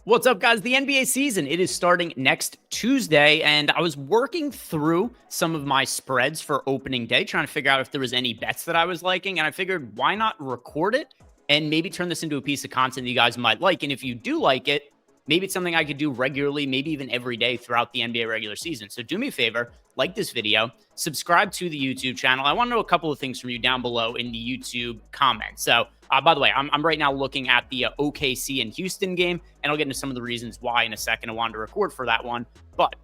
What's up, guys? The NBA season, it is starting next Tuesday, and I was working through some of my spreads for opening day, trying to figure out if there was any bets that I was liking, and I figured, why not record it and maybe turn this into a piece of content that you guys might like? And if you do like it, maybe it's something I could do regularly, maybe even every day throughout the NBA regular season. So do me a favor, like this video, subscribe to the YouTube channel. I want to know a couple of things from you down below in the YouTube comments. So, by the way, I'm right now looking at the OKC and Houston game, and I'll get into some of the reasons why in a second. I wanted to record for that one. But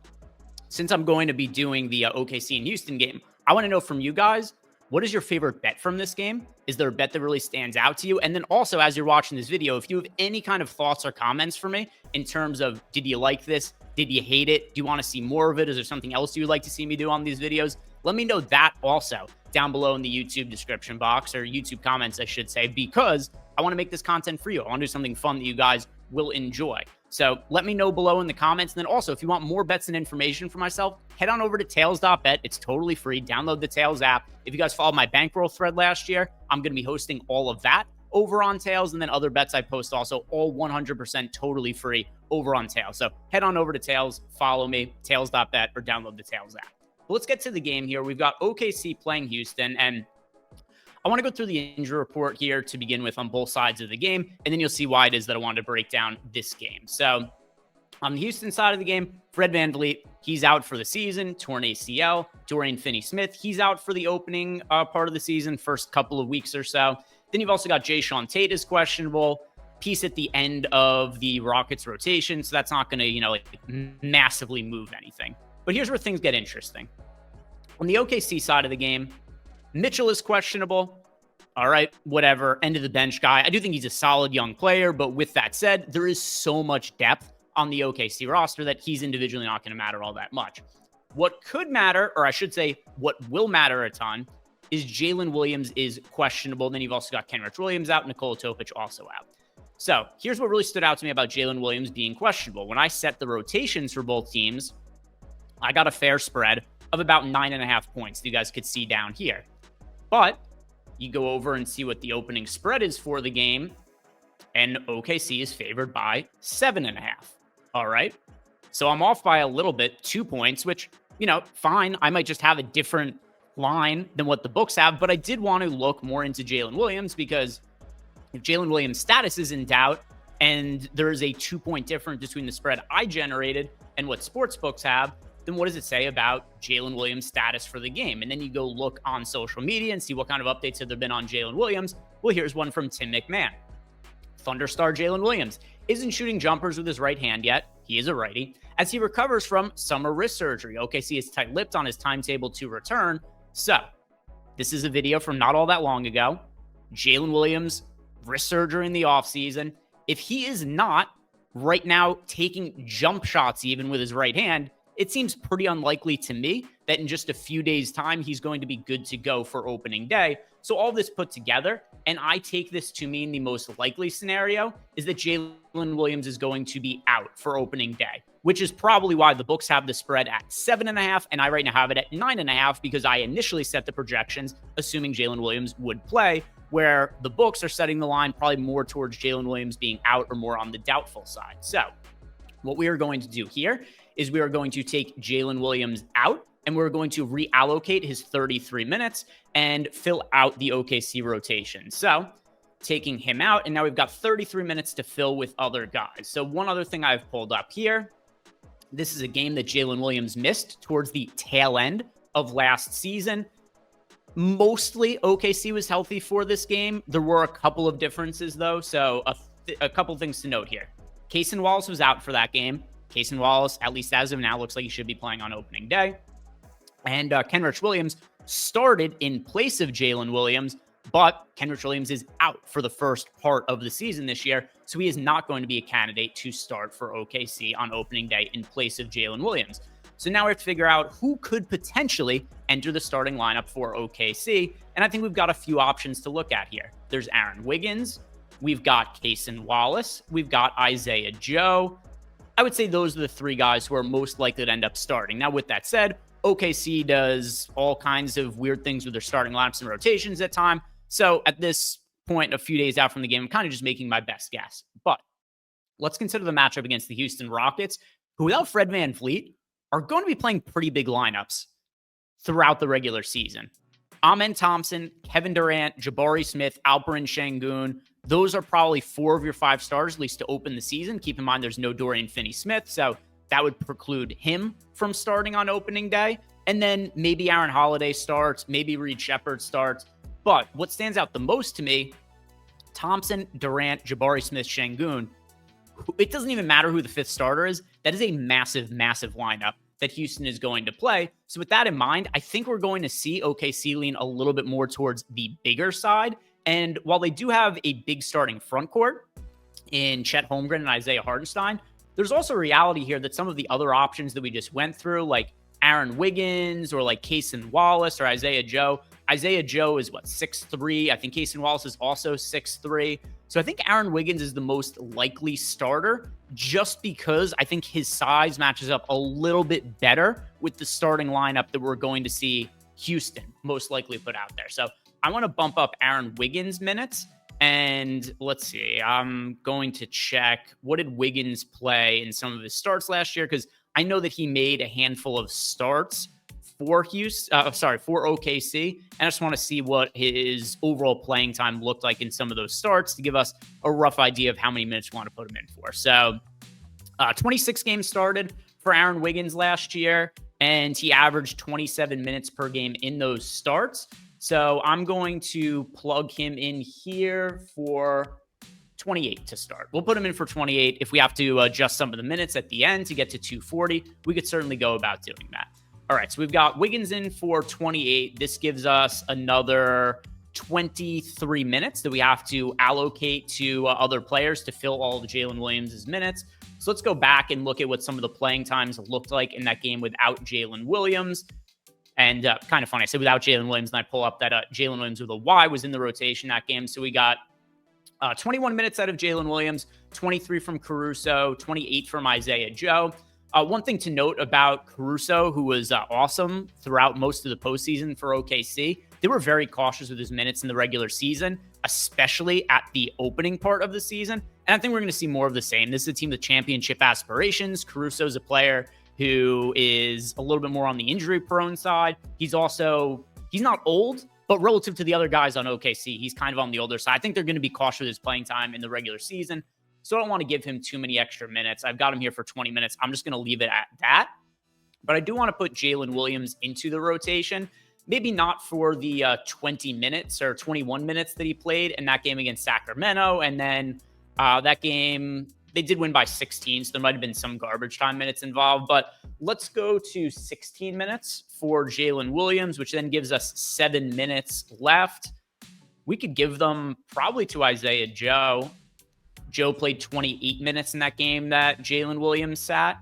since I'm going to be doing the OKC and Houston game, I want to know from you guys, what is your favorite bet from this game? Is there a bet that really stands out to you? And then also, as you're watching this video, if you have any kind of thoughts or comments for me in terms of, did you like this? Did you hate it? Do you want to see more of it? Is there something else you would like to see me do on these videos? Let me know that also down below in the YouTube description box, or YouTube comments, I should say, because I want to make this content for you. I want to do something fun that you guys will enjoy. So let me know below in the comments. And then also, if you want more bets and information for myself, head on over to tails.bet. It's totally free. Download the Tails app. If you guys followed my bankroll thread last year, I'm going to be hosting all of that over on Tails, and then other bets I post also, all 100% totally free over on Tails. So head on over to Tails, follow me, tails.bet, or download the Tails app. But let's get to the game here. We've got OKC playing Houston, and I want to go through the injury report here to begin with on both sides of the game, and then you'll see why it is that I wanted to break down this game. So on the Houston side of the game, Fred VanVleet, he's out for the season, torn ACL. Dorian Finney-Smith, he's out for the opening part of the season, first couple of weeks or so. Then you've also got Jae'Sean Tate is questionable, piece at the end of the Rockets rotation, so that's not going to, massively move anything. But here's where things get interesting. On the OKC side of the game, Mitchell is questionable. All right, whatever, end of the bench guy. I do think he's a solid young player, but with that said, there is so much depth on the OKC roster that he's individually not going to matter all that much. What could matter, or I should say what will matter a ton, is Jalen Williams is questionable. Then you've also got Kenrich Williams out, Nikola Topic also out. So here's what really stood out to me about Jalen Williams being questionable. When I set the rotations for both teams, I got a fair spread of about 9.5 points that you guys could see down here. But you go over and see what the opening spread is for the game, and OKC is favored by 7.5. All right. So I'm off by a little bit, 2 points, which, fine. I might just have a different line than what the books have, but I did want to look more into Jalen Williams, because if Jalen Williams' status is in doubt and there is a 2-point difference between the spread I generated and what sportsbooks have, then what does it say about Jalen Williams' status for the game? And then you go look on social media and see what kind of updates have there been on Jalen Williams. Well, here's one from Tim McMahon. Thunderstar Jalen Williams isn't shooting jumpers with his right hand yet. He is a righty. As he recovers from summer wrist surgery, OKC is tight-lipped on his timetable to return. So this is a video from not all that long ago. Jalen Williams, wrist surgery in the offseason. If he is not right now taking jump shots even with his right hand, it seems pretty unlikely to me that in just a few days' time, he's going to be good to go for opening day. So all this put together, and I take this to mean the most likely scenario is that Jalen Williams is going to be out for opening day, which is probably why the books have the spread at 7.5, and I right now have it at 9.5, because I initially set the projections assuming Jalen Williams would play, where the books are setting the line probably more towards Jalen Williams being out or more on the doubtful side. So what we are going to do here is we are going to take Jalen Williams out, and we're going to reallocate his 33 minutes and fill out the OKC rotation. So taking him out, and now we've got 33 minutes to fill with other guys. So one other thing I've pulled up here, this is a game that Jalen Williams missed towards the tail end of last season. Mostly OKC was healthy for this game. There were a couple of differences, though. So a couple things to note here. Cason Wallace was out for that game. Cason Wallace, at least as of now, looks like he should be playing on opening day. And Kenrich Williams started in place of Jalen Williams, but Kenrich Williams is out for the first part of the season this year, so he is not going to be a candidate to start for OKC on opening day in place of Jalen Williams. So now we have to figure out who could potentially enter the starting lineup for OKC, and I think we've got a few options to look at here. There's Aaron Wiggins, we've got Cason Wallace, we've got Isaiah Joe. I would say those are the three guys who are most likely to end up starting. Now, with that said, OKC does all kinds of weird things with their starting lineups and rotations at time. So at this point, a few days out from the game, I'm kind of just making my best guess. But let's consider the matchup against the Houston Rockets, who without Fred VanVleet are going to be playing pretty big lineups throughout the regular season. Amen Thompson, Kevin Durant, Jabari Smith, Alperen Sengun. Those are probably 4 of your 5 starters, at least to open the season. Keep in mind, there's no Dorian Finney-Smith, so that would preclude him from starting on opening day. And then maybe Aaron Holiday starts, maybe Reed Shepherd starts. But what stands out the most to me, Thompson, Durant, Jabari Smith, Sengun. It doesn't even matter who the 5th starter is. That is a massive, massive lineup that Houston is going to play. So with that in mind, I think we're going to see OKC lean a little bit more towards the bigger side. And while they do have a big starting front court in Chet Holmgren and Isaiah Hartenstein, there's also a reality here that some of the other options that we just went through, like Aaron Wiggins or like Cason Wallace or Isaiah Joe. Isaiah Joe is 6'3". I think Cason Wallace is also 6'3". So I think Aaron Wiggins is the most likely starter just because I think his size matches up a little bit better with the starting lineup that we're going to see Houston most likely put out there. So I want to bump up Aaron Wiggins' minutes. And let's see, I'm going to check what did Wiggins play in some of his starts last year, because I know that he made a handful of starts for OKC. And I just want to see what his overall playing time looked like in some of those starts to give us a rough idea of how many minutes we want to put him in for. So 26 games started for Aaron Wiggins last year, and he averaged 27 minutes per game in those starts. So I'm going to plug him in here for 28 to start. We'll put him in for 28. If we have to adjust some of the minutes at the end to get to 240, we could certainly go about doing that. All right, so we've got Wiggins in for 28. This gives us another 23 minutes that we have to allocate to other players to fill all of Jalen Williams' minutes. So let's go back and look at what some of the playing times looked like in that game without Jalen Williams. And kind of funny, I said without Jalen Williams, and I pull up that Jalen Williams with a Y was in the rotation that game. So we got 21 minutes out of Jalen Williams, 23 from Caruso, 28 from Isaiah Joe. One thing to note about Caruso, who was awesome throughout most of the postseason for OKC, they were very cautious with his minutes in the regular season, especially at the opening part of the season. And I think we're going to see more of the same. This is a team with championship aspirations. Caruso's a player who is a little bit more on the injury-prone side. He's not old, but relative to the other guys on OKC, he's kind of on the older side. I think they're going to be cautious with his playing time in the regular season, so I don't want to give him too many extra minutes. I've got him here for 20 minutes. I'm just going to leave it at that. But I do want to put Jalen Williams into the rotation, maybe not for the 20 minutes or 21 minutes that he played in that game against Sacramento. And then that game, they did win by 16, so there might have been some garbage time minutes involved. But let's go to 16 minutes for Jalen Williams, which then gives us 7 minutes left. We could give them probably to Isaiah Joe. Joe played 28 minutes in that game that Jalen Williams sat.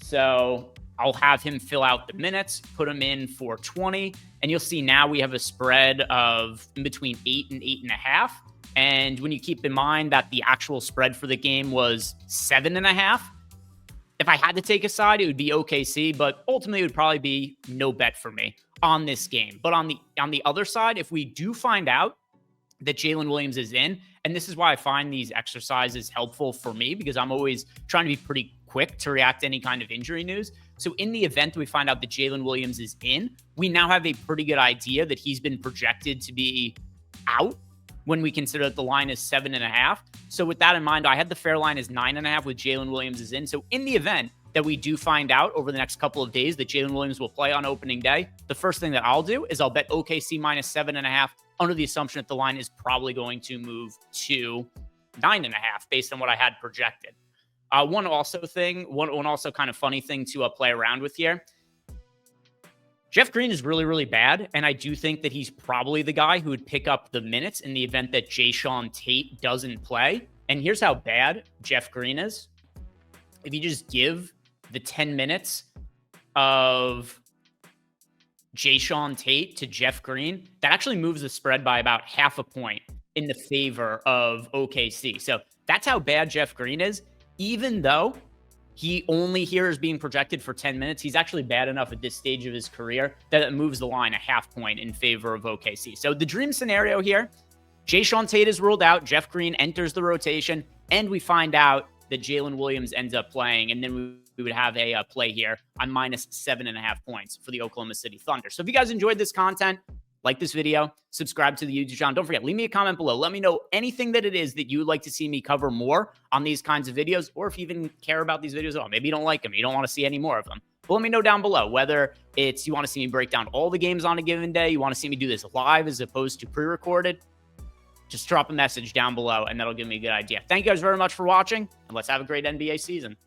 So I'll have him fill out the minutes, put him in for 20. And you'll see now we have a spread of in between 8 and 8.5. And when you keep in mind that the actual spread for the game was 7.5, if I had to take a side, it would be OKC, but ultimately it would probably be no bet for me on this game. But on the other side, if we do find out that Jalen Williams is in, and this is why I find these exercises helpful for me, because I'm always trying to be pretty quick to react to any kind of injury news. So in the event that we find out that Jalen Williams is in, we now have a pretty good idea that he's been projected to be out when we consider that the line is 7.5. So with that in mind, I had the fair line as 9.5 with Jalen Williams is in. So in the event that we do find out over the next couple of days that Jalen Williams will play on opening day, the first thing that I'll do is I'll bet OKC minus 7.5 under the assumption that the line is probably going to move to 9.5 based on what I had projected. One also kind of funny thing to play around with here. Jeff Green is really, really bad, and I do think that he's probably the guy who would pick up the minutes in the event that Jae'Sean Tate doesn't play. And here's how bad Jeff Green is. If you just give the 10 minutes of Jae'Sean Tate to Jeff Green, that actually moves the spread by about 0.5 point in the favor of OKC. So that's how bad Jeff Green is. Even though he only here is being projected for 10 minutes, he's actually bad enough at this stage of his career that it moves the line 0.5 point in favor of OKC. So the dream scenario here, Jae'Sean Tate is ruled out, Jeff Green enters the rotation, and we find out that Jalen Williams ends up playing, and then we would have a play here on minus 7.5 points for the Oklahoma City Thunder. So if you guys enjoyed this content, like this video, subscribe to the YouTube channel. Don't forget, leave me a comment below. Let me know anything that it is that you would like to see me cover more on these kinds of videos, or if you even care about these videos at all. Maybe you don't like them. You don't want to see any more of them. But let me know down below whether it's you want to see me break down all the games on a given day, you want to see me do this live as opposed to pre-recorded. Just drop a message down below, and that'll give me a good idea. Thank you guys very much for watching, and let's have a great NBA season.